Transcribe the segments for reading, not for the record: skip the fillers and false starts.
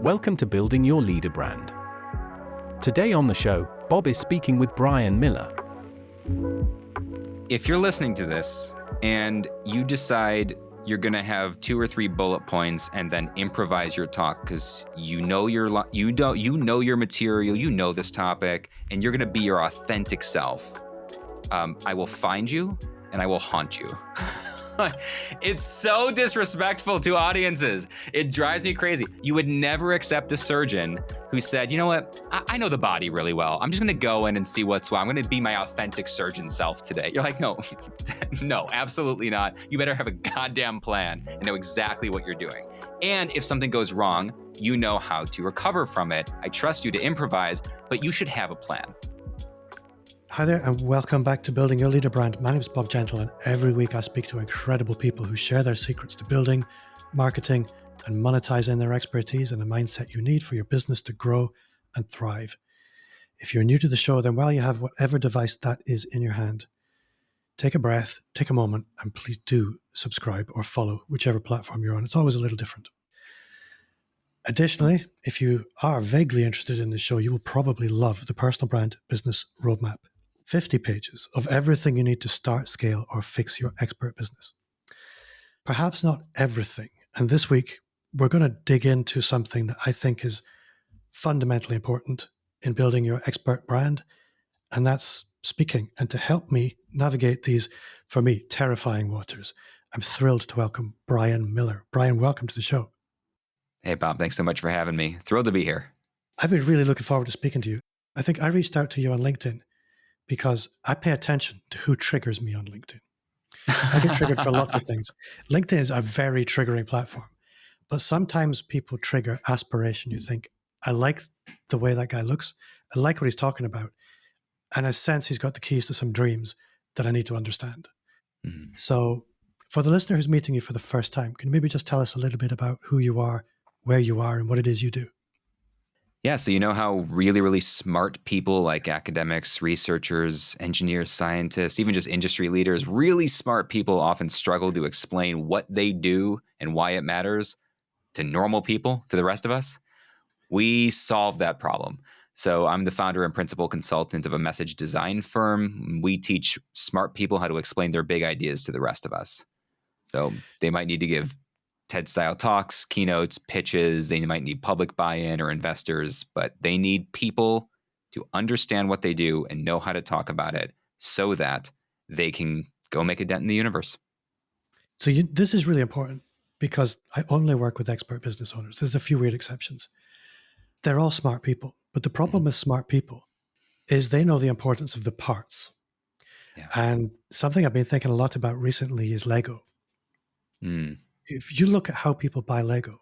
Welcome to Building Your Leader Brand. Today on the show, Bob is speaking with Brian Miller. If you're listening to this and you decide you're going to have 2 or 3 bullet points and then improvise your talk because you know your material, you know this topic, and you're going to be your authentic self, I will find you and I will haunt you. It's so disrespectful to audiences. It drives me crazy. You would never accept a surgeon who said, you know what, I know the body really well. I'm just going to go in and see what's wrong. I'm going to be my authentic surgeon self today. You're like, no, no, absolutely not. You better have a goddamn plan and know exactly what you're doing. And if something goes wrong, you know how to recover from it. I trust you to improvise, but you should have a plan. Hi there, and welcome back to Building Your Leader Brand. My name is Bob Gentle, and every week I speak to incredible people who share their secrets to building, marketing, and monetizing their expertise and the mindset you need for your business to grow and thrive. If you're new to the show, then while you have whatever device that is in your hand, take a breath, take a moment, and please do subscribe or follow whichever platform you're on. It's always a little different. Additionally, if you are vaguely interested in this show, you will probably love the Personal Brand Business Roadmap. 50 pages of everything you need to start, scale, or fix your expert business. Perhaps not everything. And this week, we're going to dig into something that I think is fundamentally important in building your expert brand, and that's speaking. And to help me navigate these, for me, terrifying waters, I'm thrilled to welcome Brian Miller. Brian, welcome to the show. Hey, Bob, thanks so much for having me. Thrilled to be here. I've been really looking forward to speaking to you. I think I reached out to you on LinkedIn because I pay attention to who triggers me on LinkedIn. I get triggered for lots of things. LinkedIn is a very triggering platform, but sometimes people trigger aspiration. You think, I like the way that guy looks. I like what he's talking about. And I sense he's got the keys to some dreams that I need to understand. Mm-hmm. So for the listener who's meeting you for the first time, can you maybe just tell us a little bit about who you are, where you are, and what it is you do? Yeah, so you know how really, really smart people like academics, researchers, engineers, scientists, even just industry leaders, really smart people often struggle to explain what they do and why it matters to normal people, to the rest of us? We solve that problem. So I'm the founder and principal consultant of a message design firm. We teach smart people how to explain their big ideas to the rest of us. So they might need to give TED-style talks, keynotes, pitches. They might need public buy-in or investors, but they need people to understand what they do and know how to talk about it so that they can go make a dent in the universe. So this is really important because I only work with expert business owners. There's a few weird exceptions. They're all smart people, but the problem with smart people is they know the importance of the parts. Yeah. And something I've been thinking a lot about recently is Lego. If you look at how people buy Lego,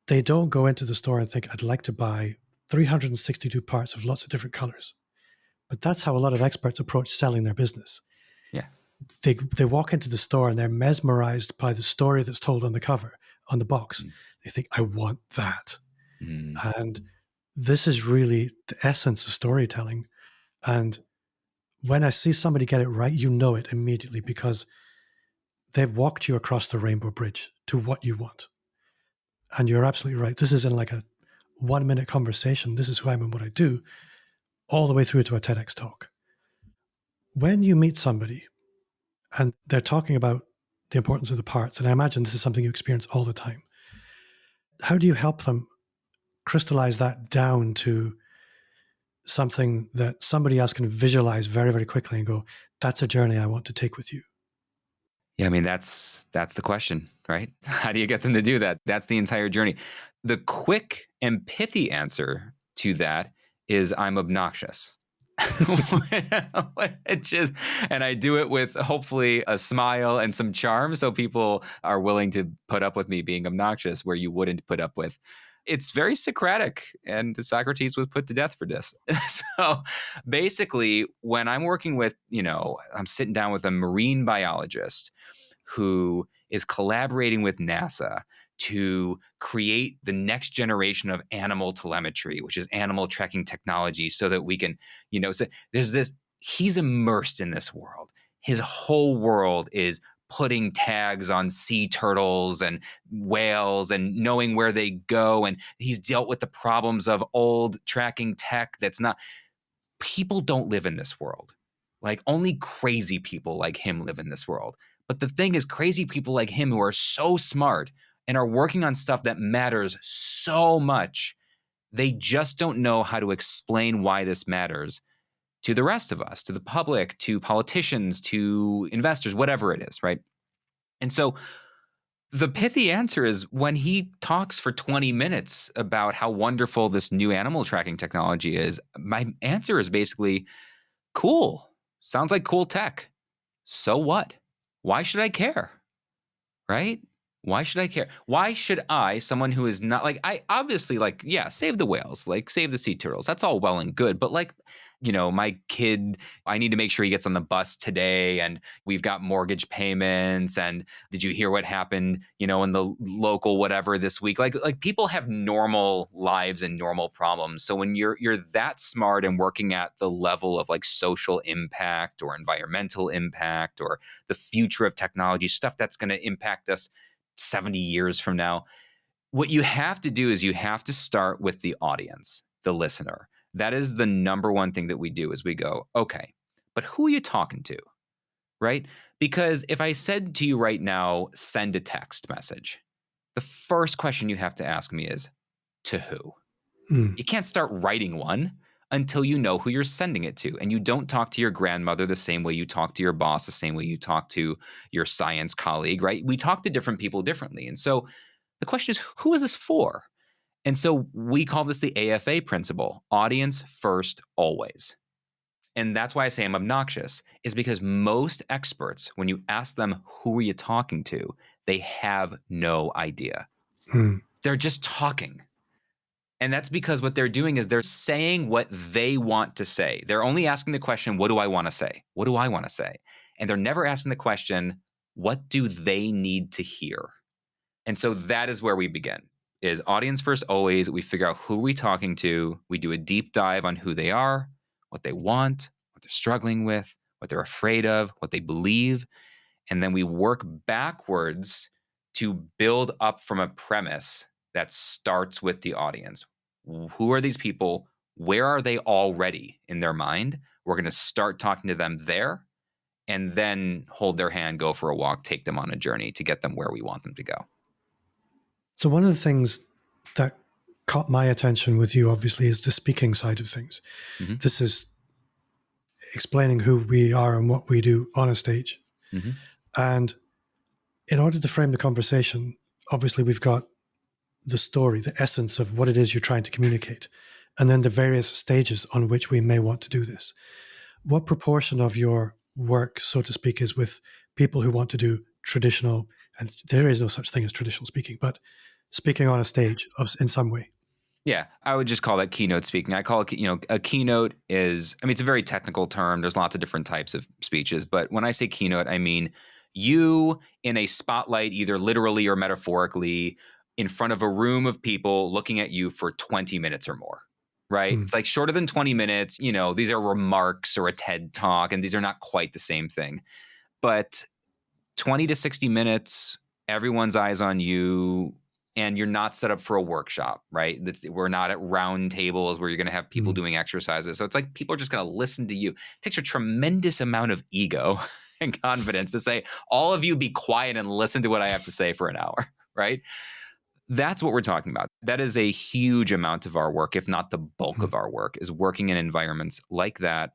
they don't go into the store and think, I'd like to buy 362 parts of lots of different colors. But that's how a lot of experts approach selling their business. Yeah. They walk into the store and they're mesmerized by the story that's told on the cover, on the box. They think, I want that. And this is really the essence of storytelling. And when I see somebody get it right, you know it immediately because they've walked you across the rainbow bridge to what you want. And you're absolutely right. This isn't like a 1-minute conversation. This is who I am and what I do, all the way through to a TEDx talk. When you meet somebody and they're talking about the importance of the parts, and I imagine this is something you experience all the time, how do you help them crystallize that down to something that somebody else can visualize very, very quickly and go, that's a journey I want to take with you? Yeah, I mean, that's the question, right? How do you get them to do that? That's the entire journey. The quick and pithy answer to that is I'm obnoxious. And I do it with hopefully a smile and some charm so people are willing to put up with me being obnoxious where you wouldn't put up with. It's very Socratic, and Socrates was put to death for this. So basically, when I'm working with, I'm sitting down with a marine biologist who is collaborating with NASA to create the next generation of animal telemetry, which is animal tracking technology, so that we can, so there's this, he's immersed in this world. His whole world is putting tags on sea turtles and whales and knowing where they go. And he's dealt with the problems of old tracking tech that's not. People don't live in this world. Like, only crazy people like him live in this world. But the thing is, crazy people like him who are so smart and are working on stuff that matters so much, they just don't know how to explain why this matters to the rest of us, to the public, to politicians, to investors, whatever it is, right? And so the pithy answer is, when he talks for 20 minutes about how wonderful this new animal tracking technology is, my answer is basically, cool. Sounds like cool tech. So what? Why should I care? Right? Why should I care? Why should I, someone who is not like, I obviously like, yeah, save the whales, like save the sea turtles. That's all well and good. But like, you know, my kid, I need to make sure he gets on the bus today, and we've got mortgage payments. And did you hear what happened, you know, in the local whatever this week? Like people have normal lives and normal problems. So when you're that smart and working at the level of like social impact or environmental impact or the future of technology, stuff that's going to impact us 70 years from now, what you have to do is you have to start with the audience, the listener. That is the number one thing that we do, is we go, okay, but who are you talking to, right? Because if I said to you right now, send a text message, the first question you have to ask me is, to who? You can't start writing one until you know who you're sending it to. And you don't talk to your grandmother the same way you talk to your boss, the same way you talk to your science colleague, right? We talk to different people differently. And so the question is, who is this for? And so we call this the AFA principle, audience first, always. And that's why I say I'm obnoxious, is because most experts, when you ask them, who are you talking to, they have no idea. They're just talking. And that's because what they're doing is they're saying what they want to say. They're only asking the question, what do I want to say? What do I want to say? And they're never asking the question, what do they need to hear? And so that is where we begin, is audience first always. We figure out who we're talking to. We do a deep dive on who they are, what they want, what they're struggling with, what they're afraid of, what they believe. And then we work backwards to build up from a premise that starts with the audience. Who are these people? Where are they already in their mind? We're going to start talking to them there, and then hold their hand, go for a walk, take them on a journey to get them where we want them to go. So one of the things that caught my attention with you, obviously, is the speaking side of things. Mm-hmm. This is explaining who we are and what we do on a stage. Mm-hmm. And in order to frame the conversation, obviously we've got the story, the essence of what it is you're trying to communicate, and then the various stages on which we may want to do this. What proportion of your work, so to speak, is with people who want to do traditional, and there is no such thing as traditional speaking, but speaking on a stage in some way? Yeah, I would just call that keynote speaking. I call it, a keynote is, it's a very technical term. There's lots of different types of speeches. But when I say keynote, I mean you in a spotlight, either literally or metaphorically, in front of a room of people looking at you for 20 minutes or more, right? It's like shorter than 20 minutes. These are remarks or a TED talk, and these are not quite the same thing. But 20 to 60 minutes, everyone's eyes on you, and you're not set up for a workshop, right? We're not at round tables where you're going to have people doing exercises. So it's like people are just going to listen to you. It takes a tremendous amount of ego and confidence to say, all of you be quiet and listen to what I have to say for an hour, right? That's what we're talking about. That is a huge amount of our work, if not the bulk of our work, is working in environments like that,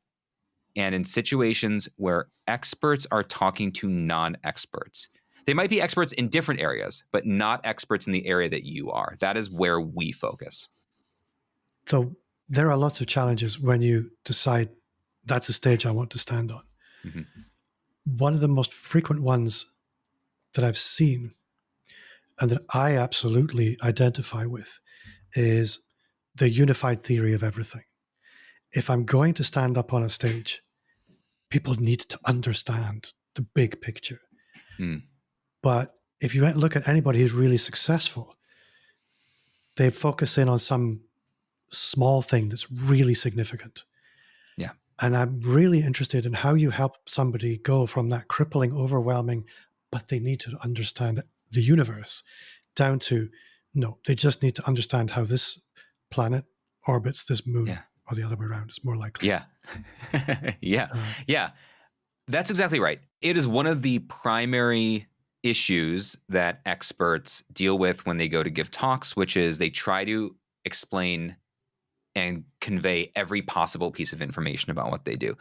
and in situations where experts are talking to non-experts. They might be experts in different areas, but not experts in the area that you are. That is where we focus. So there are lots of challenges when you decide that's a stage I want to stand on. Mm-hmm. One of the most frequent ones that I've seen and that I absolutely identify with is the unified theory of everything. If I'm going to stand up on a stage, people need to understand the big picture. But if you look at anybody who's really successful, they focus in on some small thing that's really significant. And I'm really interested in how you help somebody go from that crippling, overwhelming, but they need to understand the universe down to, no, they just need to understand how this planet orbits this moon, Yeah. or the other way around. It's more likely. Yeah. Yeah. That's exactly right. It is one of the primary issues that experts deal with when they go to give talks, which is they try to explain and convey every possible piece of information about what they do.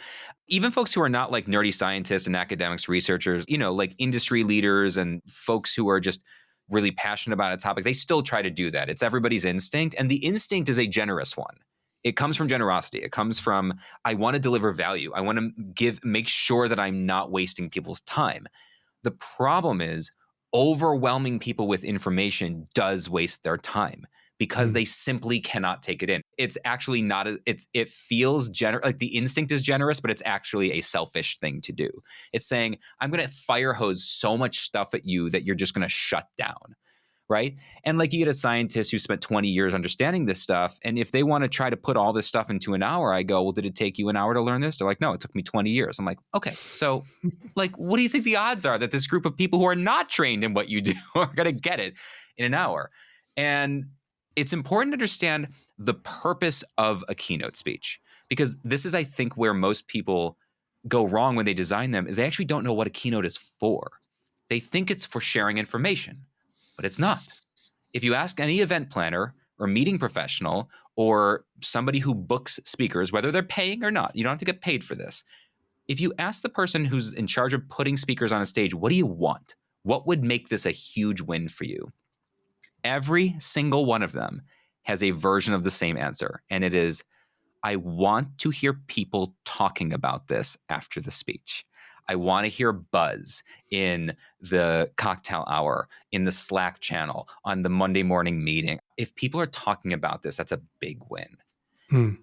Even folks who are not like nerdy scientists and academics, researchers, like industry leaders and folks who are just really passionate about a topic, they still try to do that. It's everybody's instinct. And the instinct is a generous one. It comes from generosity. It comes from, I want to deliver value. I want to make sure that I'm not wasting people's time. The problem is overwhelming people with information does waste their time because they simply cannot take it in. It's actually not, it feels like the instinct is generous, but it's actually a selfish thing to do. It's saying, I'm going to fire hose so much stuff at you that you're just going to shut down. Right. And like you get a scientist who spent 20 years understanding this stuff. And if they want to try to put all this stuff into an hour, I go, well, did it take you an hour to learn this? They're like, no, it took me 20 years. I'm like, okay, so like, what do you think the odds are that this group of people who are not trained in what you do are going to get it in an hour? And it's important to understand the purpose of a keynote speech, because this is, I think, where most people go wrong when they design them, is they actually don't know what a keynote is for. They think it's for sharing information. But it's not. If you ask any event planner or meeting professional or somebody who books speakers, whether they're paying or not, you don't have to get paid for this. If you ask the person who's in charge of putting speakers on a stage, what do you want? What would make this a huge win for you? Every single one of them has a version of the same answer. And it is, I want to hear people talking about this after the speech. I want to hear buzz in the cocktail hour, in the Slack channel, on the Monday morning meeting. If people are talking about this, that's a big win.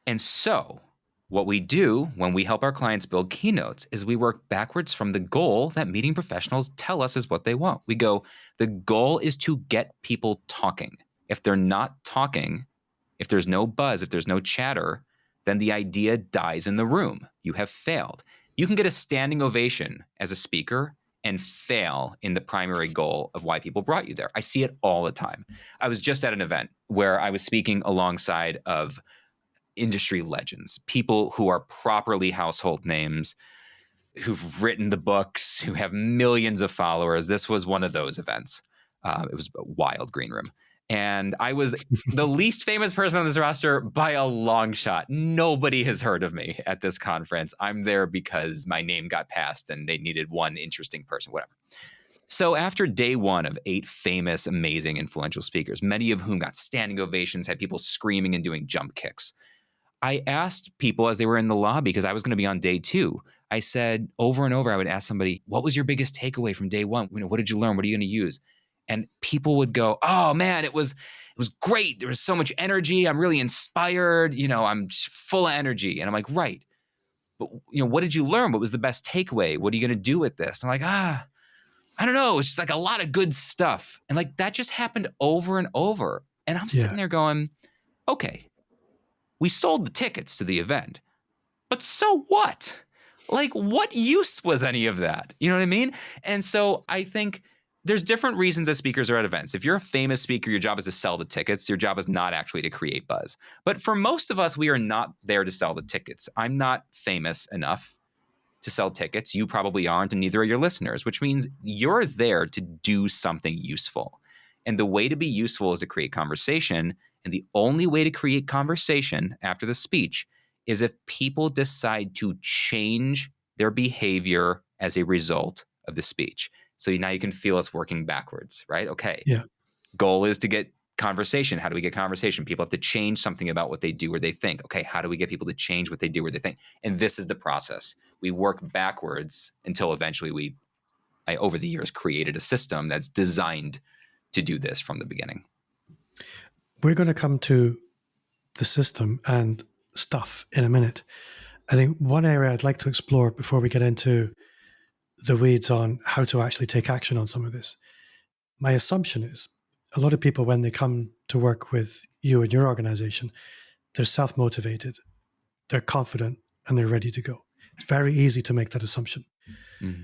And so what we do when we help our clients build keynotes is we work backwards from the goal that meeting professionals tell us is what they want. We go, the goal is to get people talking. If they're not talking, if there's no buzz, if there's no chatter, then the idea dies in the room. You have failed. You can get a standing ovation as a speaker and fail in the primary goal of why people brought you there. I see it all the time. I was just at an event where I was speaking alongside of industry legends, people who are properly household names, who've written the books, who have millions of followers. This was one of those events. It was a wild green room. And I was the least famous person on this roster by a long shot. Nobody has heard of me at this conference. I'm there because my name got passed and they needed one interesting person, whatever. So after day one of 8 famous, amazing, influential speakers, many of whom got standing ovations, had people screaming and doing jump kicks, I asked people as they were in the lobby, because I was going to be on day 2, I said over and over, I would ask somebody, what was your biggest takeaway from day 1? What did you learn? What are you going to use? And people would go, oh man, it was great. There was so much energy. I'm really inspired. I'm full of energy. And I'm like, right. But what did you learn? What was the best takeaway? What are you going to do with this? And I'm like, I don't know. It's just like a lot of good stuff. And like that just happened over and over. And I'm sitting there going, okay, we sold the tickets to the event, but so what? Like, what use was any of that? You know what I mean? And so I think there's different reasons that speakers are at events. If you're a famous speaker, your job is to sell the tickets. Your job is not actually to create buzz. But for most of us, we are not there to sell the tickets. I'm not famous enough to sell tickets. You probably aren't, and neither are your listeners, which means you're there to do something useful. And the way to be useful is to create conversation. And the only way to create conversation after the speech is if people decide to change their behavior as a result of the speech. So now you can feel us working backwards, right? Okay. Yeah. Goal is to get conversation. How do we get conversation? People have to change something about what they do or they think. Okay, how do we get people to change what they do or they think? And this is the process. We work backwards until eventually I over the years created a system that's designed to do this from the beginning. We're going to come to the system and stuff in a minute. I think one area I'd like to explore before we get into the weeds on how to actually take action on some of this. My assumption is a lot of people, when they come to work with you and your organization, they're self-motivated, they're confident, and they're ready to go. It's very easy to make that assumption. Mm-hmm.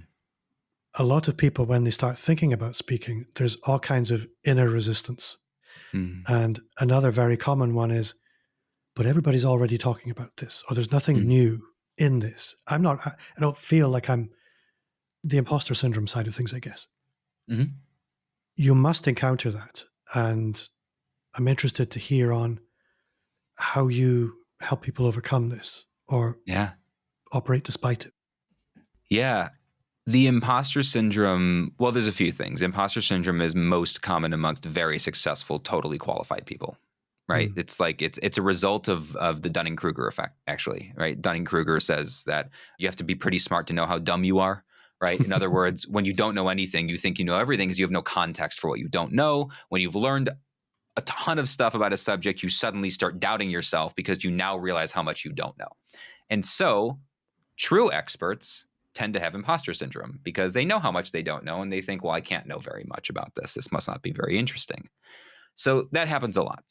a lot of people, when they start thinking about speaking, there's all kinds of inner resistance. And another very common one is, but everybody's already talking about this, or there's nothing new in this. I don't feel like I'm the imposter syndrome side of things, I guess. You must encounter that. And I'm interested to hear on how you help people overcome this or operate despite it. Yeah. The imposter syndrome, well, there's a few things. Imposter syndrome is most common amongst very successful, totally qualified people, right? It's like it's a result of the Dunning-Kruger effect, actually, right? Dunning-Kruger says that you have to be pretty smart to know how dumb you are, right? In other words, when you don't know anything, you think you know everything because you have no context for what you don't know. When you've learned a ton of stuff about a subject, you suddenly start doubting yourself because you now realize how much you don't know. And so true experts tend to have imposter syndrome because they know how much they don't know and they think, well, I can't know very much about this. This must not be very interesting. So that happens a lot.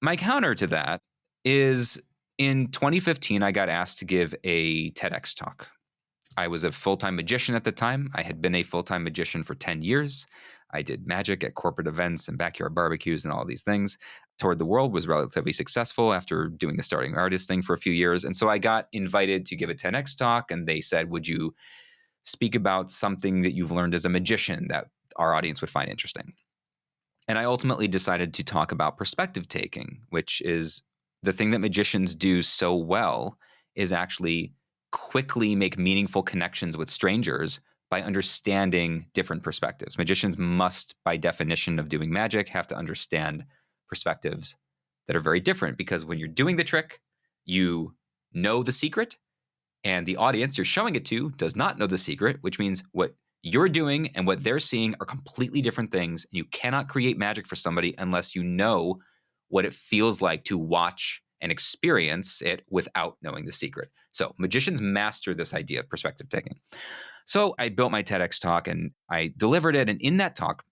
My counter to that is in 2015, I got asked to give a TEDx talk. I was a full-time magician at the time. I had been a full-time magician for 10 years. I did magic at corporate events and backyard barbecues and all these things. Toured the world, was relatively successful after doing the starting artist thing for a few years. And so I got invited to give a 10X talk, and they said, would you speak about something that you've learned as a magician that our audience would find interesting? And I ultimately decided to talk about perspective taking, which is the thing that magicians do so well, is actually quickly make meaningful connections with strangers by understanding different perspectives. Magicians must, by definition of doing magic, have to understand perspectives that are very different, because when you're doing the trick, you know the secret, and the audience you're showing it to does not know the secret, which means what you're doing and what they're seeing are completely different things. And you cannot create magic for somebody unless you know what it feels like to watch and experience it without knowing the secret. So magicians master this idea of perspective taking. So I built my TEDx talk and I delivered it. And in that talk,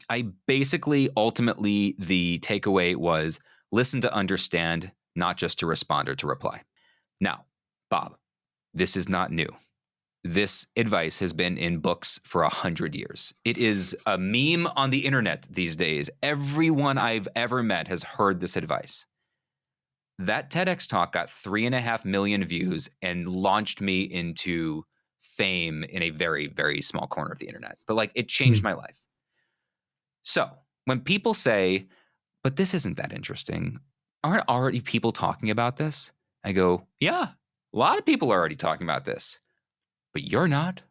I basically, ultimately, the takeaway was listen to understand, not just to respond or to reply. Now, Bob, this is not new. This advice has been in books for 100 years. It is a meme on the internet these days. Everyone I've ever met has heard this advice. That TEDx talk got 3.5 million views and launched me into fame in a very, very small corner of the internet. But it changed my life. So when people say, but this isn't that interesting, aren't already people talking about this? I go, yeah, a lot of people are already talking about this, but you're not.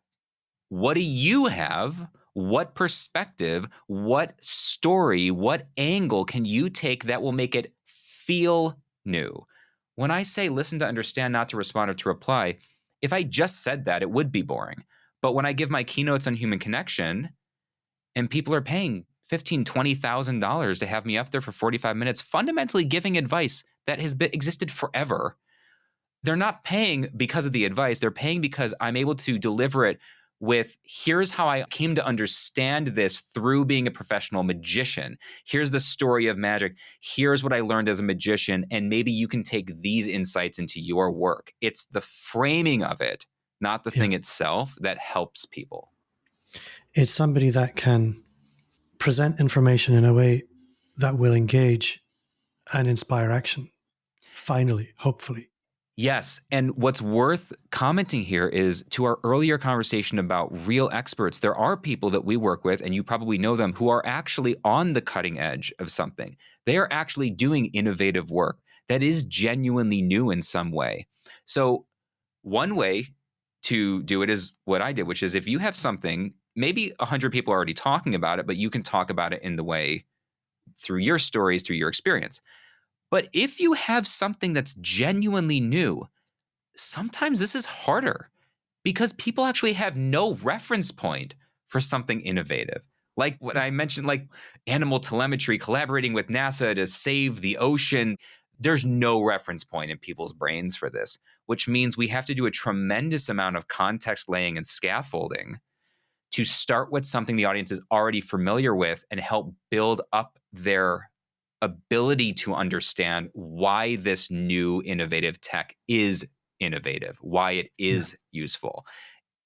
What do you have? What perspective, what story, what angle can you take that will make it feel new? When I say listen to understand, not to respond or to reply, if I just said that, it would be boring. But when I give my keynotes on human connection and people are paying $15,000, $20,000 to have me up there for 45 minutes, fundamentally giving advice that has existed forever, they're not paying because of the advice. They're paying because I'm able to deliver it with, here's how I came to understand this through being a professional magician. Here's the story of magic. Here's what I learned as a magician. And maybe you can take these insights into your work. It's the framing of it, not the thing itself, that helps people. It's somebody that can present information in a way that will engage and inspire action. Finally, hopefully. Yes. And what's worth commenting here is, to our earlier conversation about real experts, there are people that we work with, and you probably know them, who are actually on the cutting edge of something. They are actually doing innovative work that is genuinely new in some way. So one way to do it is what I did, which is, if you have something, maybe 100 people are already talking about it, but you can talk about it in the way through your stories, through your experience. But if you have something that's genuinely new, sometimes this is harder because people actually have no reference point for something innovative. Like what I mentioned, like animal telemetry, collaborating with NASA to save the ocean. There's no reference point in people's brains for this, which means we have to do a tremendous amount of context laying and scaffolding to start with something the audience is already familiar with and help build up their ability to understand why this new innovative tech is innovative, why it is useful.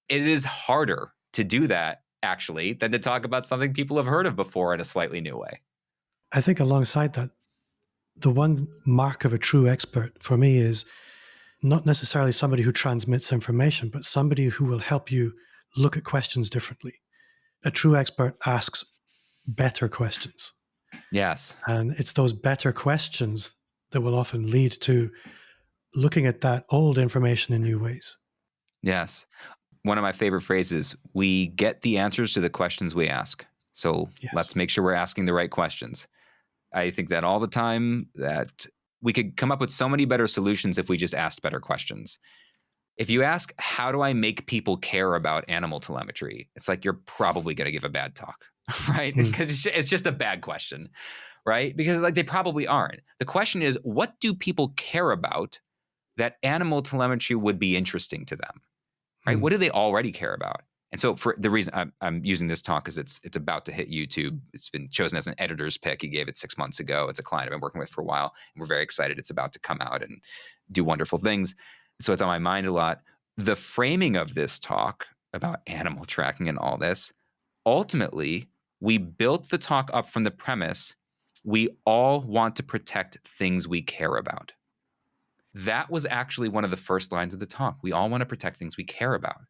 It is harder to do that, actually, than to talk about something people have heard of before in a slightly new way. I think alongside that, the one mark of a true expert for me is not necessarily somebody who transmits information, but somebody who will help you look at questions differently. A true expert asks better questions. Yes. And it's those better questions that will often lead to looking at that old information in new ways. Yes. One of my favorite phrases, we get the answers to the questions we ask. So Yes. let's make sure we're asking the right questions. I think that all the time, that we could come up with so many better solutions if we just asked better questions. If you ask, how do I make people care about animal telemetry? It's like you're probably going to give a bad talk, right? Because it's just a bad question, right? Because like they probably aren't. The question is, what do people care about that animal telemetry would be interesting to them, right? What do they already care about? And so for the reason I'm using this talk is it's about to hit YouTube. It's been chosen as an editor's pick. He gave it 6 months ago. It's a client I've been working with for a while. And we're very excited. It's about to come out and do wonderful things. So it's on my mind a lot. The framing of this talk about animal tracking and all this, ultimately, we built the talk up from the premise, we all want to protect things we care about. That was actually one of the first lines of the talk. We all want to protect things we care about.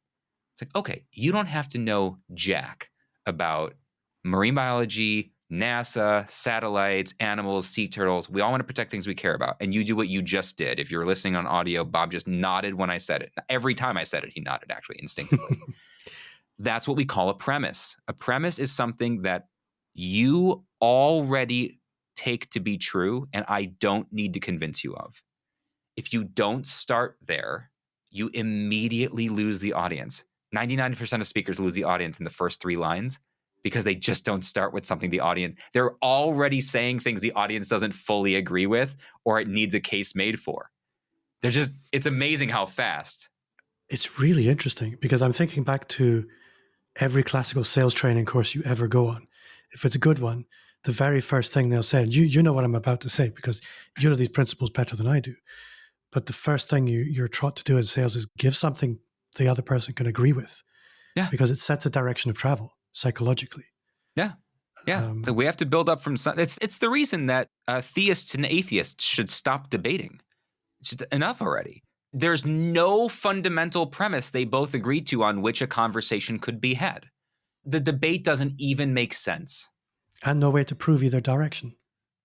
It's like, okay, you don't have to know jack about marine biology, NASA, satellites, animals, sea turtles. We all want to protect things we care about. And you do what you just did. If you're listening on audio, Bob just nodded when I said it. Every time I said it, he nodded actually instinctively. That's what we call a premise. A premise is something that you already take to be true, and I don't need to convince you of. If you don't start there, you immediately lose the audience. 99% of speakers lose the audience in the first 3 lines because they just don't start with something the audience, they're already saying things the audience doesn't fully agree with or it needs a case made for. It's amazing how fast. It's really interesting because I'm thinking back to every classical sales training course you ever go on. If it's a good one, the very first thing they'll say, and you know what I'm about to say because you know these principles better than I do. But the first thing you're taught to do in sales is give something the other person can agree with. Yeah. Because it sets a direction of travel psychologically. Yeah. Yeah. So we have to build up from it's the reason that theists and atheists should stop debating. It's just enough already. There's no fundamental premise they both agreed to on which a conversation could be had. The debate doesn't even make sense. And no way to prove either direction.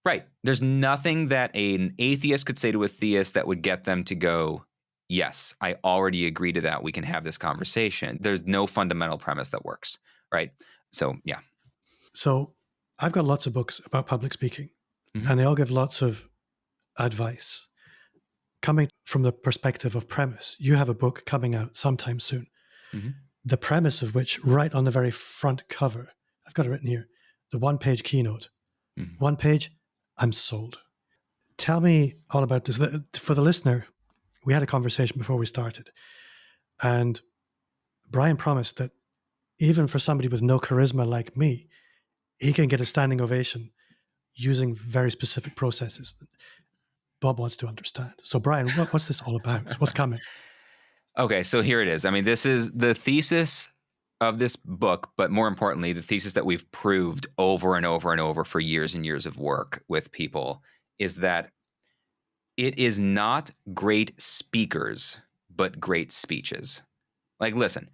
Right. There's nothing that an atheist could say to a theist that would get them to go, yes, I already agree to that. We can have this conversation. There's no fundamental premise that works. Right. So, yeah. So I've got lots of books about public speaking, and they all give lots of advice. Coming from the perspective of premise, you have a book coming out sometime soon. The premise of which, right on the very front cover, I've got it written here, the 1-page keynote. 1 page, I'm sold. Tell me all about this. For the listener, we had a conversation before we started, and Brian promised that even for somebody with no charisma like me, he can get a standing ovation using very specific processes. Bob wants to understand. So, Brian, what's this all about? What's coming? Okay, so here it is. I mean, this is the thesis of this book, but more importantly, the thesis that we've proved over and over and over for years and years of work with people is that it is not great speakers, but great speeches. Like, listen,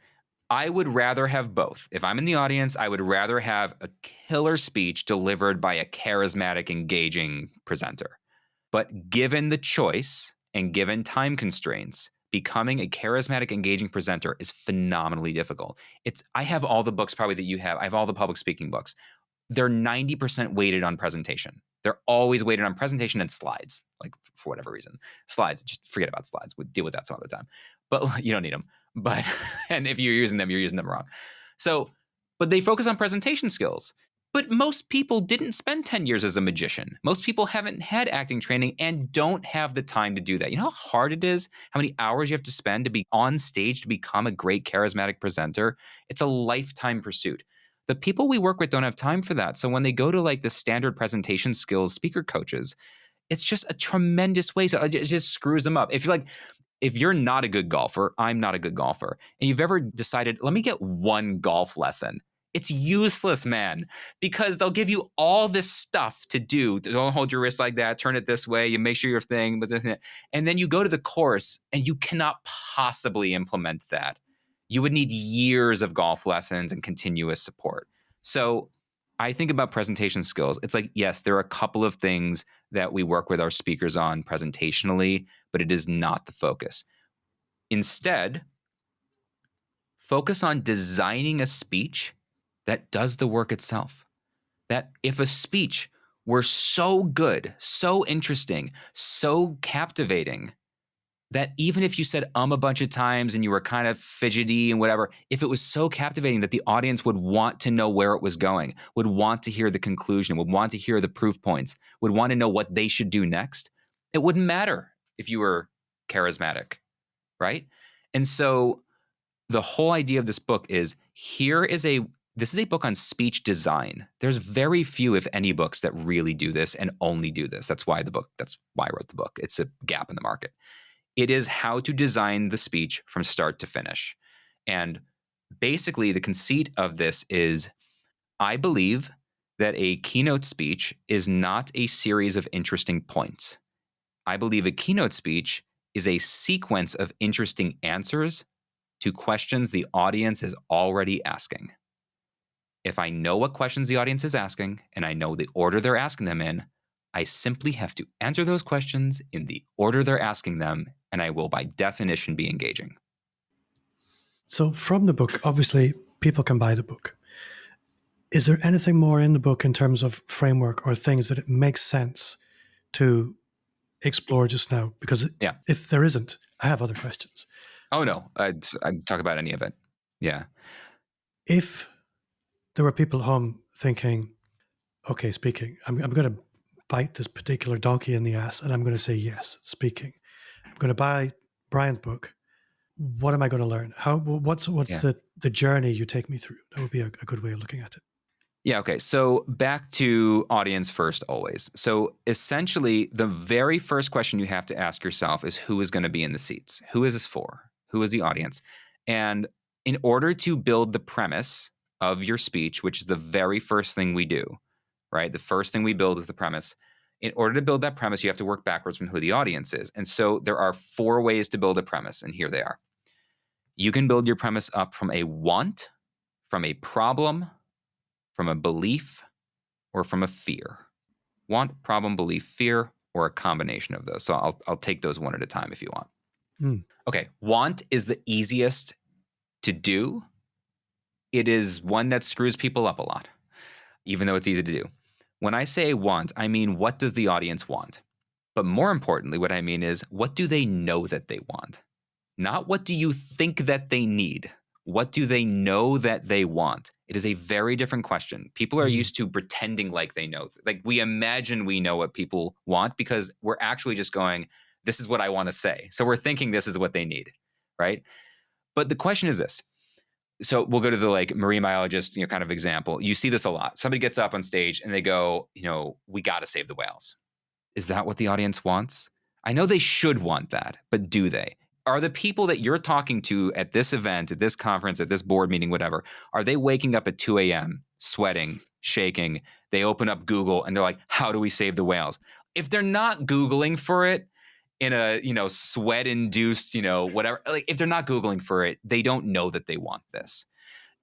I would rather have both. If I'm in the audience, I would rather have a killer speech delivered by a charismatic, engaging presenter. But given the choice and given time constraints, becoming a charismatic, engaging presenter is phenomenally difficult. I have all the books probably that you have. I have all the public speaking books. They're 90% weighted on presentation. They're always weighted on presentation and slides, like for whatever reason. Slides, just forget about slides. We'll deal with that some other time. But you don't need them. But, and if you're using them wrong. So, but they focus on presentation skills. But most people didn't spend 10 years as a magician. Most people haven't had acting training and don't have the time to do that. You know how hard it is? How many hours you have to spend to be on stage to become a great charismatic presenter? It's a lifetime pursuit. The people we work with don't have time for that. So when they go to like the standard presentation skills speaker coaches, it's just a tremendous waste. It just screws them up. If you're like, If you're not a good golfer, I'm not a good golfer, and you've ever decided, let me get one golf lesson, it's useless, man, because they'll give you all this stuff to do. Don't hold your wrist like that. Turn it this way. You make sure your thing, and then you go to the course and you cannot possibly implement that. You would need years of golf lessons and continuous support. So I think about presentation skills. It's like, yes, there are a couple of things that we work with our speakers on presentationally, but it is not the focus. Instead, focus on designing a speech that does the work itself. That if a speech were so good, so interesting, so captivating, that even if you said a bunch of times and you were kind of fidgety and whatever, if it was so captivating that the audience would want to know where it was going, would want to hear the conclusion, would want to hear the proof points, would want to know what they should do next, it wouldn't matter if you were charismatic, right? And so the whole idea of this book is this is a book on speech design. There's very few, if any, books that really do this and only do this. That's why I wrote the book. It's a gap in the market. It is how to design the speech from start to finish. And basically, the conceit of this is, I believe that a keynote speech is not a series of interesting points. I believe a keynote speech is a sequence of interesting answers to questions the audience is already asking. If I know what questions the audience is asking and I know the order they're asking them in, I simply have to answer those questions in the order they're asking them, and I will by definition be engaging. So from the book, obviously people can buy the book. Is there anything more in the book in terms of framework or things that it makes sense to explore just now? Because if there isn't, I have other questions. Oh, no. I'd talk about any of it. Yeah. If there were people at home thinking, okay, speaking, I'm going to bite this particular donkey in the ass and I'm going to say, yes, speaking. I'm going to buy Brian's book. What am I going to learn? What's the journey you take me through? That would be a good way of looking at it. Yeah, okay. So back to audience first always. So essentially, the very first question you have to ask yourself is, who is going to be in the seats? Who is this for? Who is the audience? And in order to build the premise of your speech, which is the very first thing we do, right? The first thing we build is the premise. In order to build that premise, you have to work backwards from who the audience is. And so there are 4 ways to build a premise, and here they are. You can build your premise up from a want, from a problem, from a belief, or from a fear. Want, problem, belief, fear, or a combination of those. So I'll take those one at a time if you want. Okay, want is the easiest to do. It is one that screws people up a lot, even though it's easy to do. When I say want, I mean, what does the audience want? But more importantly, what I mean is, what do they know that they want? Not what do you think that they need? What do they know that they want? It is a very different question. People are used to pretending like they know. Like, we imagine we know what people want because we're actually just going, this is what I want to say. So we're thinking this is what they need, right? But the question is this. So we'll go to the marine biologist, kind of example. You see this a lot. Somebody gets up on stage and they go, we got to save the whales. Is that what the audience wants? I know they should want that, but do they? Are the people that you're talking to at this event, at this conference, at this board meeting, whatever, are they waking up at 2 a.m., sweating, shaking? They open up Google and they're like, how do we save the whales? If they're not Googling for it in a, sweat-induced, whatever, if they're not Googling for it, they don't know that they want this.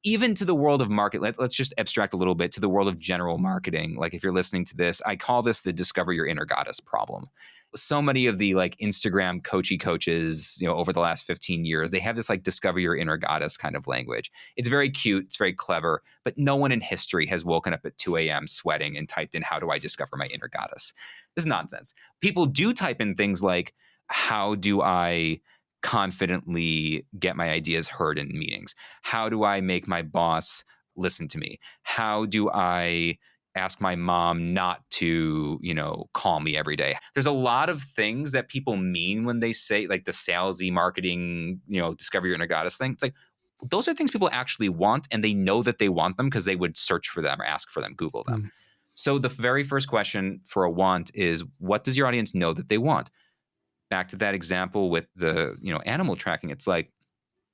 Even to the world of market, let's just abstract a little bit to the world of general marketing. Like, if you're listening to this, I call this the discover your inner goddess problem. So many of the Instagram coaches, over the last 15 years, they have this discover your inner goddess kind of language. It's very cute. It's very clever, but no one in history has woken up at 2 a.m. sweating and typed in, how do I discover my inner goddess? This is nonsense. People do type in things like, how do I confidently get my ideas heard in meetings? How do I make my boss listen to me? How do I ask my mom not to, call me every day? There's a lot of things that people mean when they say the salesy marketing, discover your inner goddess thing. It's those are things people actually want, and they know that they want them because they would search for them or ask for them, Google them. So the very first question for a want is, what does your audience know that they want? back to that example with the, animal tracking, it's like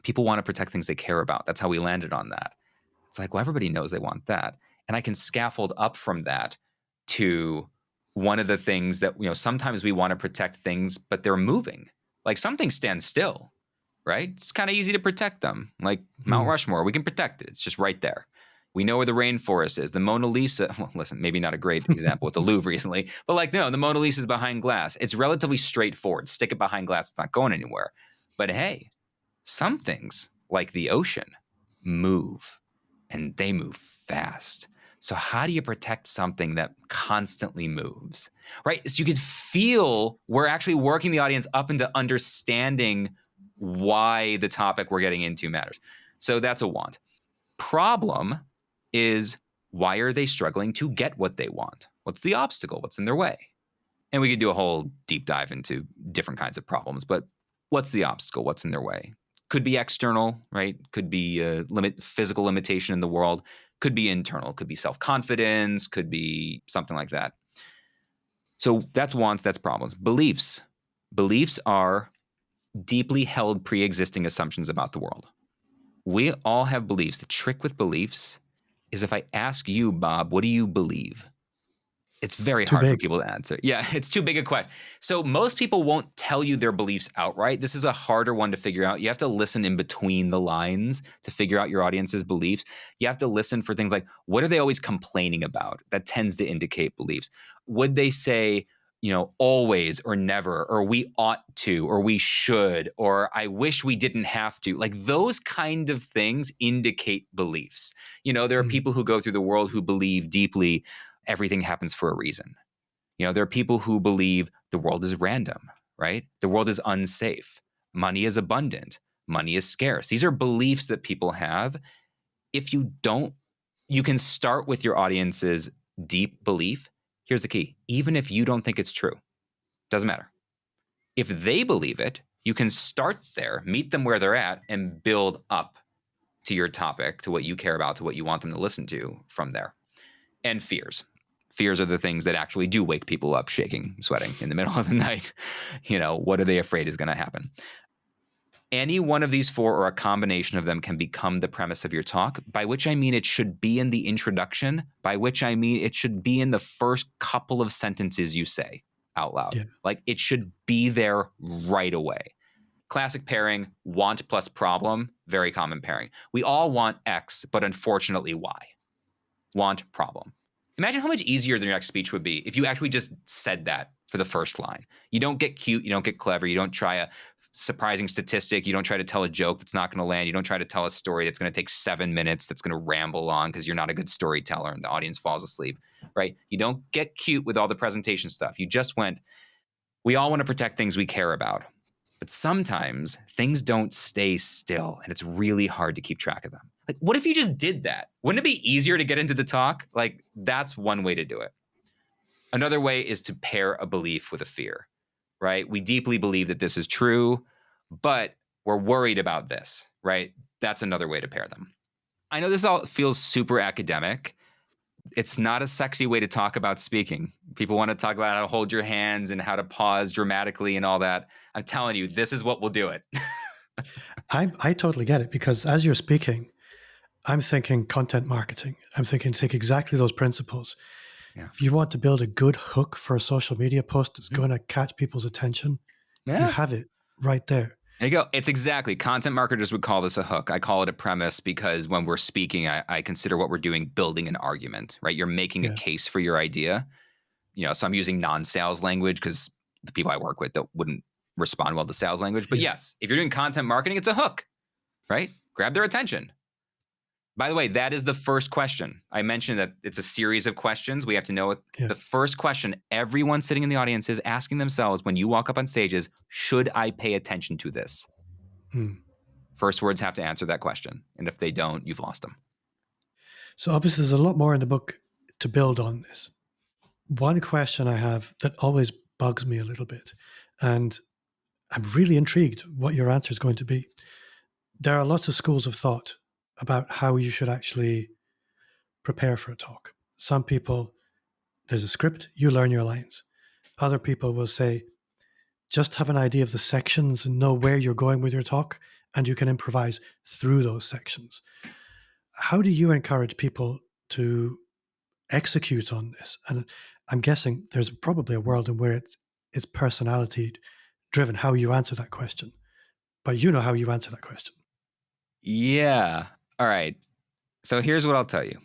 people want to protect things they care about. That's how we landed on that. It's like, well, everybody knows they want that. And I can scaffold up from that to one of the things that, sometimes we want to protect things, but they're moving. Like some things stand still, right? It's kind of easy to protect them. Like Mount Rushmore, we can protect it. It's just right there. We know where the rainforest is. The Mona Lisa, well, listen, maybe not a great example with the Louvre recently, but like, no, the Mona Lisa is behind glass. It's relatively straightforward. Stick it behind glass. It's not going anywhere. But hey, some things like the ocean move, and they move fast. So how do you protect something that constantly moves, right? So you could feel we're actually working the audience up into understanding why the topic we're getting into matters. So that's a want. Problem is, why are they struggling to get what they want? What's the obstacle? What's in their way? And we could do a whole deep dive into different kinds of problems, but what's the obstacle? What's in their way? Could be external, right? Could be physical limitation in the world. Could be internal. Could be self-confidence. Could be something like that. So that's wants, that's problems. Beliefs. Beliefs are deeply held pre-existing assumptions about the world. We all have beliefs. The trick with beliefs is if I ask you, Bob, what do you believe? It's very hard for people to answer. Yeah, it's too big a question. So most people won't tell you their beliefs outright. This is a harder one to figure out. You have to listen in between the lines to figure out your audience's beliefs. You have to listen for things like, what are they always complaining about? That tends to indicate beliefs. Would they say, always or never, or we ought to, or we should, or I wish we didn't have to? Like those kind of things indicate beliefs. There are people who go through the world who believe deeply everything happens for a reason. There are people who believe the world is random, right? The world is unsafe. Money is abundant. Money is scarce. These are beliefs that people have. If you don't, you can start with your audience's deep belief. Here's the key. Even if you don't think it's true, doesn't matter. If they believe it, you can start there, meet them where they're at, and build up to your topic, to what you care about, to what you want them to listen to from there. And fears. Fears are the things that actually do wake people up shaking, sweating in the middle of the night. What are they afraid is going to happen? Any one of these four or a combination of them can become the premise of your talk, by which I mean it should be in the introduction, by which I mean it should be in the first couple of sentences you say out loud. Yeah. Like it should be there right away. Classic pairing, want plus problem, very common pairing. We all want X, but unfortunately Y. Want, problem. Imagine how much easier the next speech would be if you actually just said that for the first line. You don't get cute. You don't get clever. You don't try a surprising statistic. You don't try to tell a joke that's not going to land. You don't try to tell a story that's going to take 7 minutes, that's going to ramble on because you're not a good storyteller and the audience falls asleep, right? You don't get cute with all the presentation stuff. You just went, we all want to protect things we care about. But sometimes things don't stay still and it's really hard to keep track of them. Like, what if you just did that? Wouldn't it be easier to get into the talk? Like, that's one way to do it. Another way is to pair a belief with a fear, right? We deeply believe that this is true, but we're worried about this, right? That's another way to pair them. I know this all feels super academic. It's not a sexy way to talk about speaking. People want to talk about how to hold your hands and how to pause dramatically and all that. I'm telling you, this is what will do it. I totally get it, because as you're speaking, I'm thinking content marketing. I'm thinking take exactly those principles. Yeah. If you want to build a good hook for a social media post that's going to catch people's attention, you have it right there. There you go. It's exactly. Content marketers would call this a hook. I call it a premise because when we're speaking, I consider what we're doing building an argument, right? You're making a case for your idea. So I'm using non-sales language because the people I work with wouldn't respond well to sales language. But yes, if you're doing content marketing, it's a hook, right? Grab their attention. By the way, that is the first question. I mentioned that it's a series of questions. We have to know it. Yeah. The first question everyone sitting in the audience is asking themselves when you walk up on stage is, should I pay attention to this? First words have to answer that question. And if they don't, you've lost them. So obviously there's a lot more in the book to build on this. One question I have that always bugs me a little bit, and I'm really intrigued what your answer is going to be. There are lots of schools of thought about how you should actually prepare for a talk. Some people, there's a script, you learn your lines. Other people will say, just have an idea of the sections and know where you're going with your talk, and you can improvise through those sections. How do you encourage people to execute on this? And I'm guessing there's probably a world in where it's personality driven, how you answer that question. But you know how you answer that question. Yeah. All right. So here's what I'll tell you.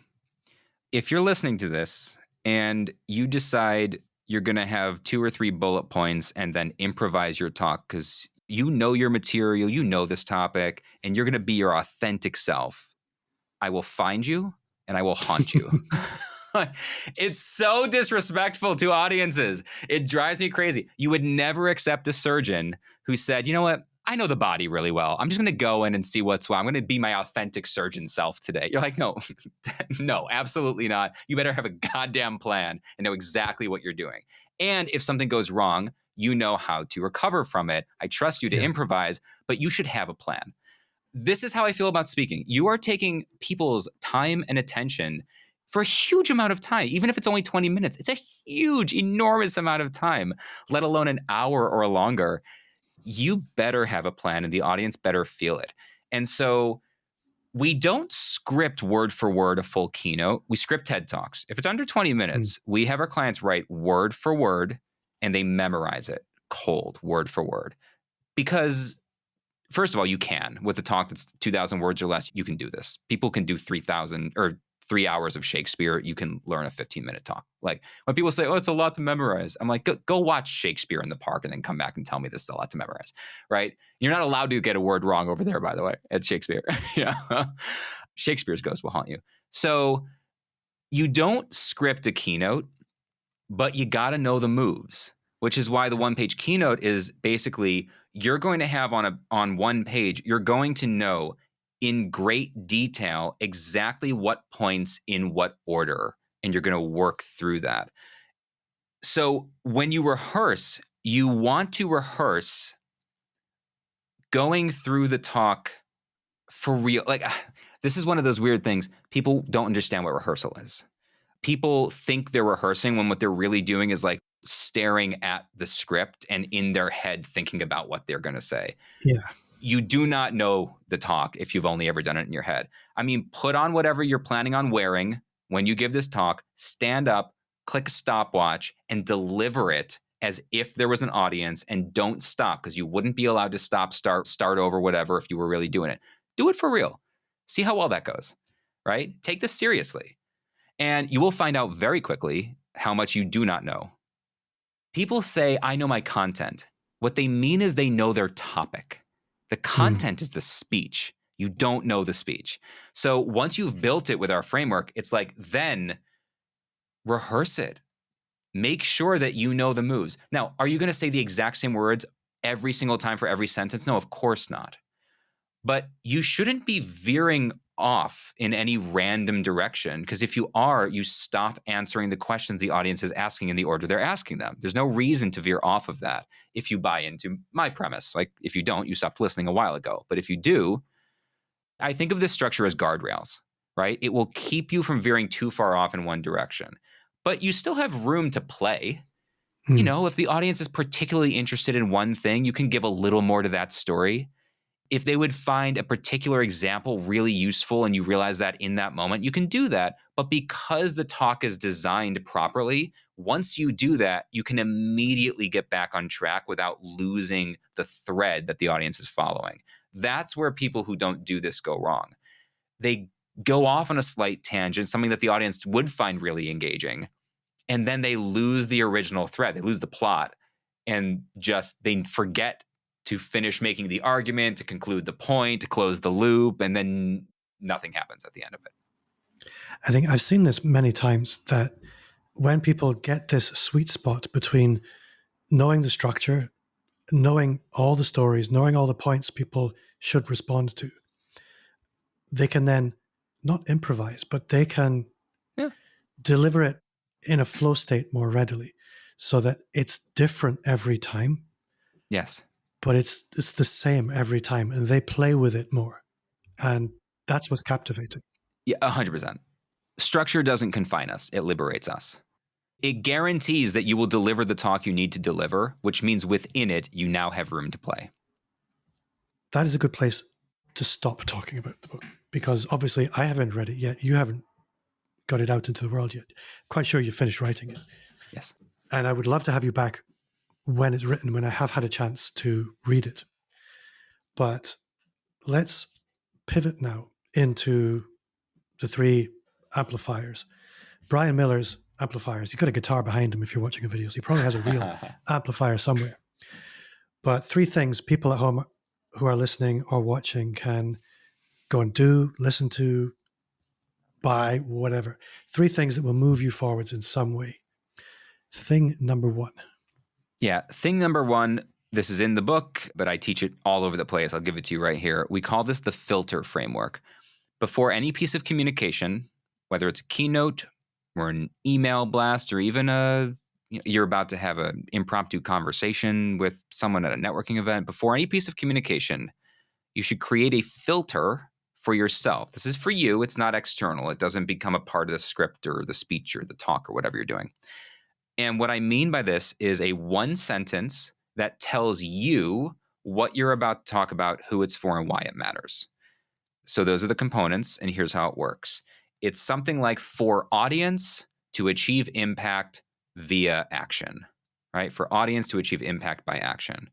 If you're listening to this and you decide you're going to have 2 or 3 bullet points and then improvise your talk because you know your material, you know this topic, and you're going to be your authentic self, I will find you and I will haunt you. It's so disrespectful to audiences. It drives me crazy. You would never accept a surgeon who said, you know what? I know the body really well. I'm just going to go in and see what's what. I'm going to be my authentic surgeon self today. You're like, no, no, absolutely not. You better have a goddamn plan and know exactly what you're doing. And if something goes wrong, you know how to recover from it. I trust you to improvise, but you should have a plan. This is how I feel about speaking. You are taking people's time and attention for a huge amount of time. Even if it's only 20 minutes, it's a huge, enormous amount of time, let alone an hour or longer. You better have a plan and the audience better feel it. And so we don't script word for word a full keynote. We script TED Talks. If it's under 20 minutes, we have our clients write word for word and they memorize it cold, word for word. Because first of all, you can. With a talk that's 2,000 words or less, you can do this. People can do 3,000 or 3 hours of Shakespeare. You can learn a 15-minute talk. Like when people say, oh, it's a lot to memorize. I'm like, go watch Shakespeare in the park and then come back and tell me this is a lot to memorize, right? You're not allowed to get a word wrong over there, by the way, at Shakespeare. Yeah, Shakespeare's ghost will haunt you. So you don't script a keynote, but you got to know the moves, which is why the one-page keynote is basically you're going to have on one page, you're going to know in great detail exactly what points in what order, and you're going to work through that. So when you rehearse, you want to rehearse going through the talk for real. Like this is one of those weird things. People don't understand what rehearsal is. People think they're rehearsing when what they're really doing is like staring at the script and in their head thinking about what they're going to say. Yeah. You do not know the talk if you've only ever done it in your head. I mean, put on whatever you're planning on wearing when you give this talk, stand up, click a stopwatch, and deliver it as if there was an audience, and don't stop because you wouldn't be allowed to stop, start over, whatever, if you were really doing it. Do it for real. See how well that goes, right? Take this seriously. And you will find out very quickly how much you do not know. People say, I know my content. What they mean is they know their topic. The content is the speech. You don't know the speech. So once you've built it with our framework, it's like, then rehearse it. Make sure that you know the moves. Now, are you going to say the exact same words every single time for every sentence? No, of course not. But you shouldn't be veering off in any random direction, because if you are, you stop answering the questions the audience is asking in the order they're asking them. There's no reason to veer off of that if you buy into my premise. Like if you don't, you stopped listening a while ago. But if you do, I think of this structure as guardrails, right? It will keep you from veering too far off in one direction, but you still have room to play. You know, if the audience is particularly interested in one thing, you can give a little more to that story. If they would find a particular example really useful and you realize that in that moment, you can do that. But because the talk is designed properly, once you do that, you can immediately get back on track without losing the thread that the audience is following. That's where people who don't do this go wrong. They go off on a slight tangent, something that the audience would find really engaging, and then they lose the original thread. They lose the plot and just they forget to finish making the argument, to conclude the point, to close the loop, and then nothing happens at the end of it. I think I've seen this many times, that when people get this sweet spot between knowing the structure, knowing all the stories, knowing all the points people should respond to, they can then not improvise, but they can deliver it in a flow state more readily, so that it's different every time. Yes. But it's the same every time, and they play with it more. And that's what's captivating. Yeah, 100%. Structure doesn't confine us. It liberates us. It guarantees that you will deliver the talk you need to deliver, which means within it, you now have room to play. That is a good place to stop talking about the book, because obviously I haven't read it yet. You haven't got it out into the world yet. Quite sure you finished writing it. Yes. And I would love to have you back when it's written, when I have had a chance to read it. But let's pivot now into the three amplifiers. Brian Miller's amplifiers. He's got a guitar behind him if you're watching a video. So he probably has a real amplifier somewhere. But three things people at home who are listening or watching can go and do, listen to, buy, whatever. Three things that will move you forwards in some way. Thing number one. Yeah. Thing number one, this is in the book, but I teach it all over the place. I'll give it to you right here. We call this the filter framework. Before any piece of communication, whether it's a keynote or an email blast or even you're about to have an impromptu conversation with someone at a networking event, before any piece of communication, you should create a filter for yourself. This is for you. It's not external. It doesn't become a part of the script or the speech or the talk or whatever you're doing. And what I mean by this is a one sentence that tells you what you're about to talk about, who it's for, and why it matters. So those are the components, and here's how it works. It's something like for audience to achieve impact via action, right? For audience to achieve impact by action,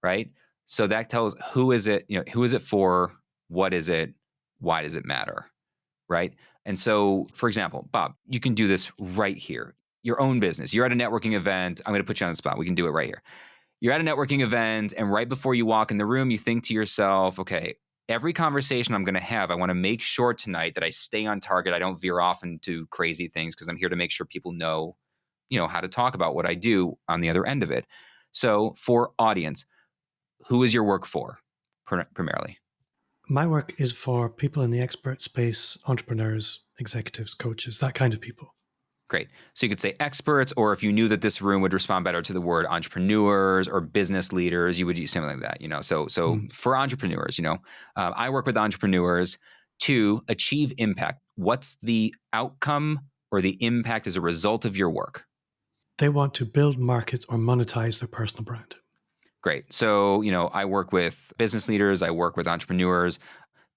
right? So that tells who is it, who is it for, what is it, why does it matter, right? And so, for example, Bob, you can do this right here. Your own business. You're at a networking event. I'm going to put you on the spot. We can do it right here. You're at a networking event, and right before you walk in the room, you think to yourself, okay, every conversation I'm going to have, I want to make sure tonight that I stay on target. I don't veer off into crazy things because I'm here to make sure people know, how to talk about what I do on the other end of it. So for audience, who is your work for primarily? My work is for people in the expert space, entrepreneurs, executives, coaches, that kind of people. Great. So you could say experts, or if you knew that this room would respond better to the word entrepreneurs or business leaders, you would use something like that. So for entrepreneurs, I work with entrepreneurs to achieve impact. What's the outcome or the impact as a result of your work? They want to build, market, or monetize their personal brand. Great. So, I work with business leaders. I work with entrepreneurs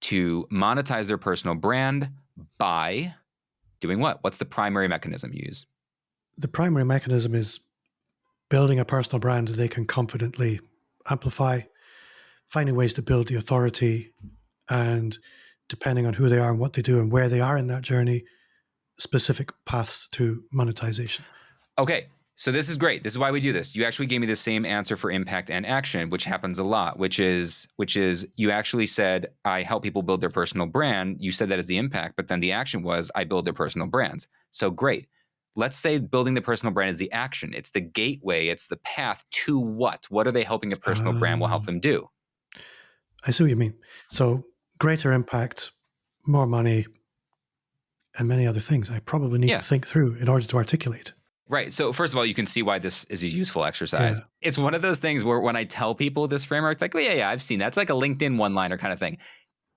to monetize their personal brand by doing what? What's the primary mechanism you use? The primary mechanism is building a personal brand that they can confidently amplify, finding ways to build the authority, and depending on who they are and what they do and where they are in that journey, specific paths to monetization. Okay. So this is great. This is why we do this. You actually gave me the same answer for impact and action, which happens a lot, which is you actually said, I help people build their personal brand. You said that as the impact, but then the action was I build their personal brands. So great. Let's say building the personal brand is the action. It's the gateway. It's the path to what? What are they helping a personal brand will help them do? I see what you mean. So greater impact, more money, and many other things I probably need to think through in order to articulate. Right. So first of all, you can see why this is a useful exercise. Yeah. It's one of those things where when I tell people this framework, like, oh, yeah, I've seen that. It's like a LinkedIn one-liner kind of thing.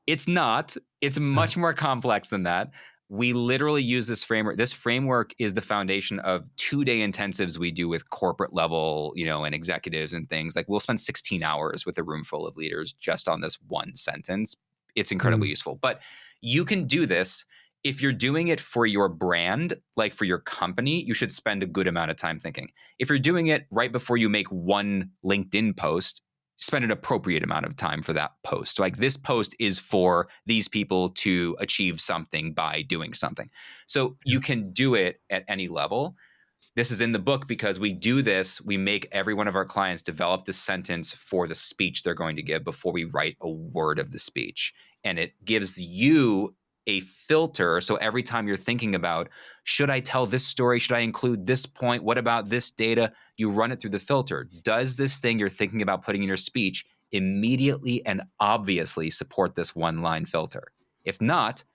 It's not. It's much more complex than that. We literally use this framework. This framework is the foundation of 2-day intensives we do with corporate level, and executives and things. Like we'll spend 16 hours with a room full of leaders just on this one sentence. It's incredibly useful. But you can do this. If you're doing it for your brand, like for your company, you should spend a good amount of time thinking. If you're doing it right before you make one LinkedIn post, spend an appropriate amount of time for that post. So like this post is for these people to achieve something by doing something. So you can do it at any level. This is in the book because we do this. We make every one of our clients develop this sentence for the speech they're going to give before we write a word of the speech. And it gives you a filter. So every time you're thinking about, should I tell this story? Should I include this point? What about this data? You run it through the filter. Does this thing you're thinking about putting in your speech immediately and obviously support this one-line filter? If not,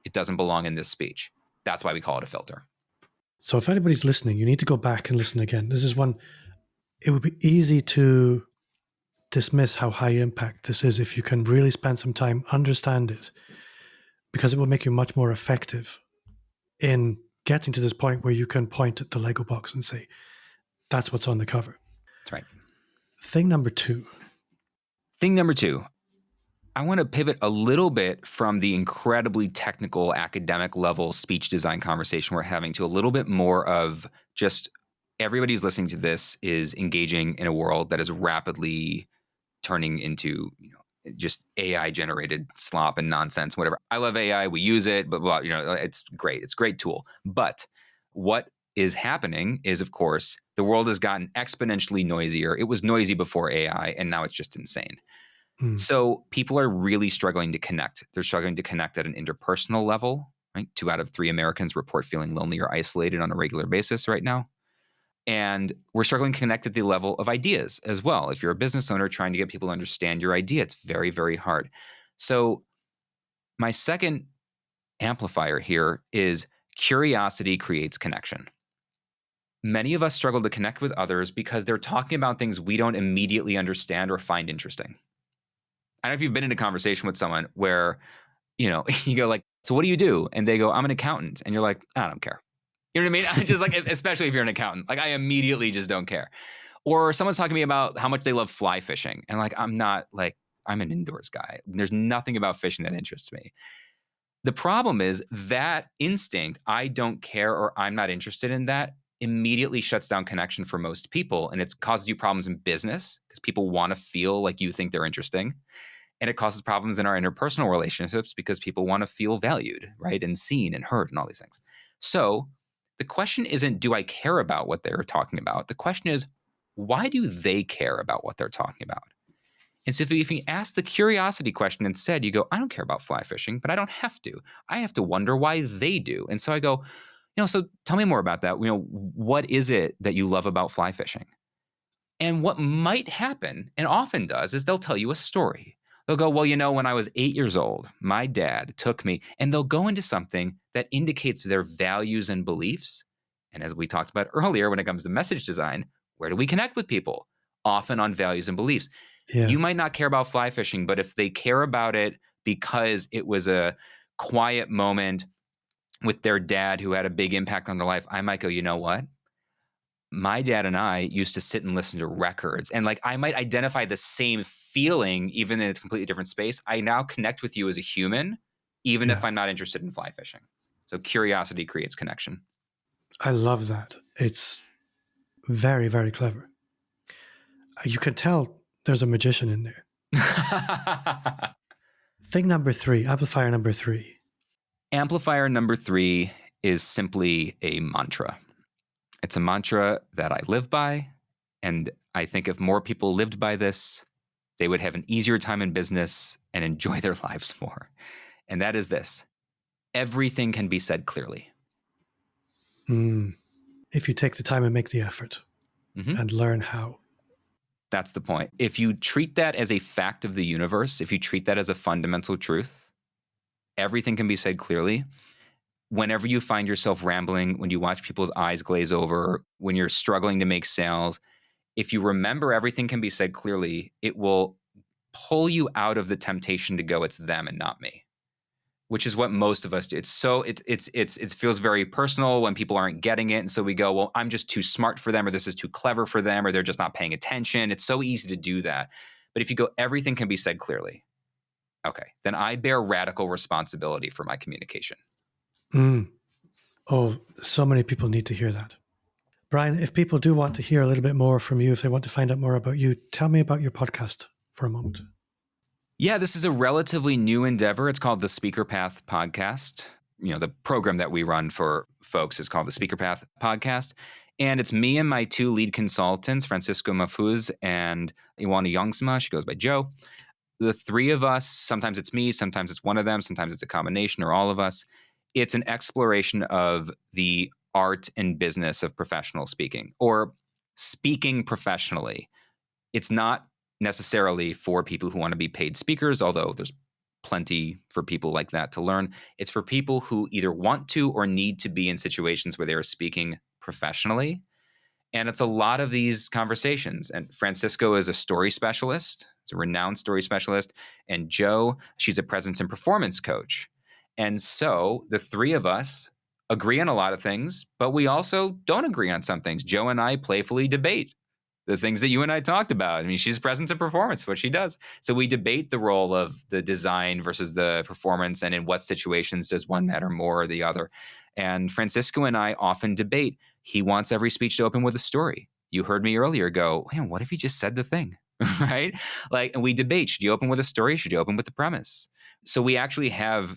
it doesn't belong in this speech. That's why we call it a filter. So if anybody's listening, you need to go back and listen again. This is one, it would be easy to dismiss how high impact this is if you can really spend some time, understand it, because it will make you much more effective in getting to this point where you can point at the Lego box and say, that's what's on the cover. That's right. Thing number two. I want to pivot a little bit from the incredibly technical academic level speech design conversation we're having to a little bit more of just everybody who's listening to this is engaging in a world that is rapidly turning into, just AI generated slop and nonsense, whatever. I love AI. We use it, but blah, it's great. It's a great tool. But what is happening is, of course, the world has gotten exponentially noisier. It was noisy before AI, and now it's just insane. So people are really struggling to connect. They're struggling to connect at an interpersonal level, right? 2 out of 3 Americans report feeling lonely or isolated on a regular basis right now. And we're struggling to connect at the level of ideas as well. If you're a business owner trying to get people to understand your idea, it's very, very hard. So my second amplifier here is curiosity creates connection. Many of us struggle to connect with others because they're talking about things we don't immediately understand or find interesting. I don't know if you've been in a conversation with someone where, you go like, so what do you do? And they go, I'm an accountant. And you're like, I don't care. You know what I mean? I just like, especially if you're an accountant, like I immediately just don't care. Or someone's talking to me about how much they love fly fishing. And like, I'm an indoors guy. There's nothing about fishing that interests me. The problem is that instinct, I don't care or I'm not interested in that, immediately shuts down connection for most people. And it's causes you problems in business because people want to feel like you think they're interesting. And it causes problems in our interpersonal relationships because people want to feel valued, right? And seen and heard and all these things. So the question isn't, do I care about what they're talking about? The question is, why do they care about what they're talking about? And so if you ask the curiosity question instead, you go, I don't care about fly fishing, but I don't have to. I have to wonder why they do. And so I go, so tell me more about that. What is it that you love about fly fishing? And what might happen, and often does, is they'll tell you a story. They'll go, well, when I was 8 years old, my dad took me, and they'll go into something that indicates their values and beliefs. And as we talked about earlier, when it comes to message design, where do we connect with people? Often on values and beliefs. Yeah. You might not care about fly fishing, but if they care about it because it was a quiet moment with their dad who had a big impact on their life, I might go, you know what? My dad and I used to sit and listen to records, and like I might identify the same feeling even in a completely different space. I now connect with you as a human, even if I'm not interested in fly fishing. So curiosity creates connection. I love that. It's very, very clever. You can tell there's a magician in there. Thing number 3, amplifier number 3. Amplifier number 3 is simply a mantra. It's a mantra that I live by, and I think if more people lived by this, they would have an easier time in business and enjoy their lives more. And that is this: everything can be said clearly. If you take the time and make the effort and learn how. That's the point. If you treat that as a fact of the universe, if you treat that as a fundamental truth, everything can be said clearly. Whenever you find yourself rambling, when you watch people's eyes glaze over, when you're struggling to make sales, if you remember everything can be said clearly, it will pull you out of the temptation to go, it's them and not me, which is what most of us do. It feels very personal when people aren't getting it. And so we go, well, I'm just too smart for them, or this is too clever for them, or they're just not paying attention. It's so easy to do that. But if you go, everything can be said clearly. Okay, then I bear radical responsibility for my communication. Oh, so many people need to hear that. Brian, if people do want to hear a little bit more from you, if they want to find out more about you, tell me about your podcast for a moment. Yeah, this is a relatively new endeavor. It's called the Speaker Path Podcast. The program that we run for folks is called the Speaker Path Podcast. And it's me and my 2 lead consultants, Francisco Mafuz and Iwana Youngsma. She goes by Joe. The 3 of us, sometimes it's me, sometimes it's one of them, sometimes it's a combination or all of us. It's an exploration of the art and business of professional speaking, or speaking professionally. It's not necessarily for people who want to be paid speakers, although there's plenty for people like that to learn. It's for people who either want to or need to be in situations where they are speaking professionally. And it's a lot of these conversations. And Francisco is a story specialist. He's a renowned story specialist. And Joe, she's a presence and performance coach. And so the 3 of us agree on a lot of things, but we also don't agree on some things. Joe and I playfully debate the things that you and I talked about. I mean, she's presence and performance, what she does. So we debate the role of the design versus the performance, and in what situations does one matter more or the other. And Francisco and I often debate. He wants every speech to open with a story. You heard me earlier go, man, what if he just said the thing, right? Like, and we debate, should you open with a story? Should you open with the premise? So we actually have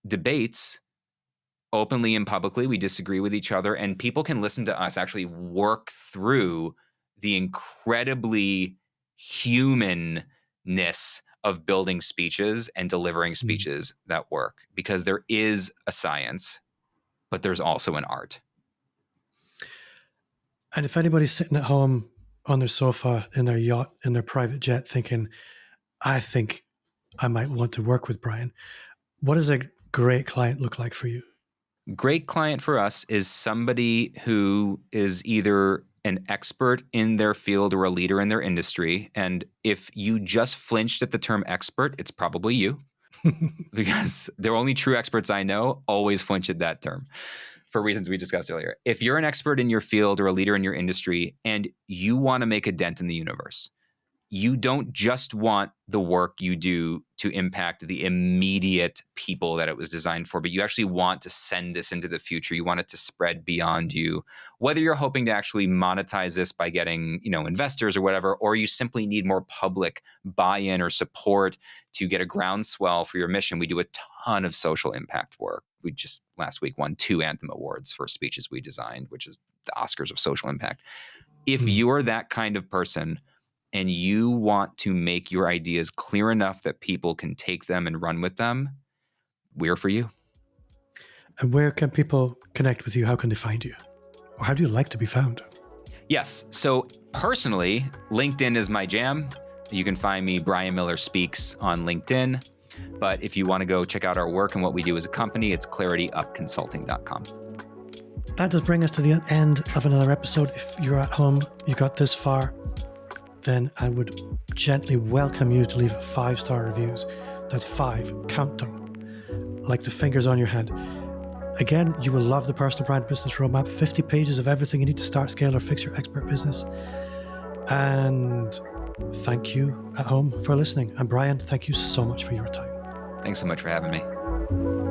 debates openly and publicly. We disagree with each other, and people can listen to us actually work through the incredibly humanness of building speeches and delivering speeches that work, because there is a science, but there's also an art. And if anybody's sitting at home on their sofa in their yacht, in their private jet, thinking, I think I might want to work with Brian, what does a great client look like for you? Great client for us is somebody who is either an expert in their field or a leader in their industry. And if you just flinched at the term expert, it's probably you, because the only true experts I know always flinch at that term for reasons we discussed earlier. If you're an expert in your field or a leader in your industry and you want to make a dent in the universe, you don't just want the work you do to impact the immediate people that it was designed for, but you actually want to send this into the future. You want it to spread beyond you, whether you're hoping to actually monetize this by getting, investors or whatever, or you simply need more public buy-in or support to get a groundswell for your mission. We do a ton of social impact work. We just last week won 2 Anthem Awards for speeches we designed, which is the Oscars of social impact. If you're that kind of person, and you want to make your ideas clear enough that people can take them and run with them, we're for you. And where can people connect with you? How can they find you? Or how do you like to be found? Yes. So personally, LinkedIn is my jam. You can find me, Brian Miller Speaks, on LinkedIn. But if you want to go check out our work and what we do as a company, it's clarityupconsulting.com. That does bring us to the end of another episode. If you're at home, you got this far, then I would gently welcome you to leave 5-star reviews. That's 5, count them, like the fingers on your hand. Again, you will love the Personal Brand Business Roadmap, 50 pages of everything you need to start, scale, or fix your expert business. And thank you at home for listening. And Brian, thank you so much for your time. Thanks so much for having me.